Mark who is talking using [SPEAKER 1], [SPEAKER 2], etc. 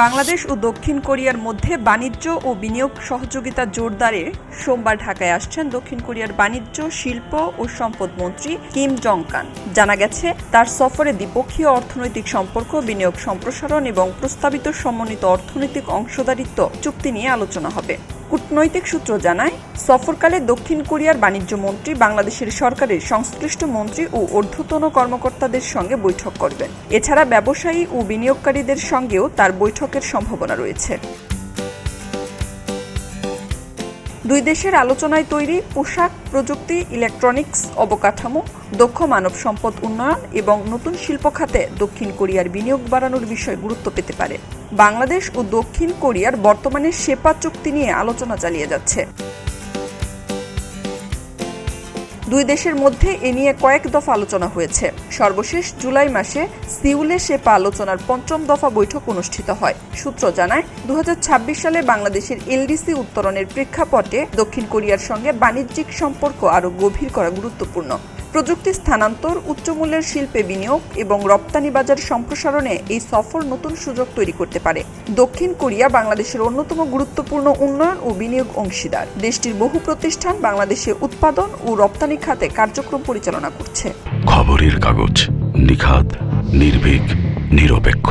[SPEAKER 1] বাংলাদেশ ও দক্ষিণ কোরিয়ার মধ্যে বাণিজ্য ও বিনিয়োগ সহযোগিতা জোরদারে সোমবার ঢাকায় আসছেন দক্ষিণ কোরিয়ার বাণিজ্য, শিল্প ও সম্পদ মন্ত্রী কিম জং কান। জানা গেছে, তার সফরে দ্বিপক্ষীয় অর্থনৈতিক সম্পর্ক, বিনিয়োগ সম্প্রসারণ এবং প্রস্তাবিত সমন্বিত অর্থনৈতিক অংশীদারিত্ব চুক্তি নিয়ে আলোচনা হবে। কূটনৈতিক সূত্র জানায়, সফরকালে দক্ষিণ কোরিয়ার বাণিজ্য মন্ত্রী বাংলাদেশের সরকারের সংশ্লিষ্ট মন্ত্রী ও ঊর্ধ্বতন কর্মকর্তাদের সঙ্গে বৈঠক করবেন। এছাড়া ব্যবসায়ী ও বিনিয়োগকারীদের সঙ্গেও তার বৈঠকের সম্ভাবনা রয়েছে। দুই দেশের আলোচনায় তৈরি পোশাক, প্রযুক্তি, ইলেকট্রনিক্স, অবকাঠামো, দক্ষ মানব সম্পদ উন্নয়ন এবং নতুন শিল্প খাতে দক্ষিণ কোরিয়ার বিনিয়োগ বাড়ানোর বিষয় গুরুত্ব পেতে পারে। বাংলাদেশ ও দক্ষিণ কোরিয়ার বর্তমানে সেপা চুক্তি নিয়ে আলোচনা চালিয়ে যাচ্ছে। দুই দেশের মধ্যে এ নিয়ে কয়েক দফা আলোচনা হয়েছে। সর্বশেষ জুলাই মাসে সিউলে সেপা আলোচনার ৫ম দফা বৈঠক অনুষ্ঠিত হয়। সূত্র জানায়, ২০২৬ সালে বাংলাদেশের এলডিসি উত্তরণের প্রেক্ষাপটে দক্ষিণ কোরিয়ার সঙ্গে বাণিজ্যিক সম্পর্ক আরও গভীর করা গুরুত্বপূর্ণ। প্রযুক্তি স্থানান্তর, উচ্চমূল্যের শিল্পে বিনিয়োগ এবং রপ্তানি বাজার সম্প্রসারণে এই সফর নতুন সুযোগ তৈরি করতে পারে। দক্ষিণ কোরিয়া বাংলাদেশের অন্যতম গুরুত্বপূর্ণ উন্নয়ন ও বিনিয়োগ অংশীদার। দেশটির বহু প্রতিষ্ঠান বাংলাদেশে উৎপাদন ও রপ্তানি খাতে কার্যক্রম পরিচালনা করছে।
[SPEAKER 2] খবরের কাগজ, নিখাত, নির্ভীক, নিরপেক্ষ।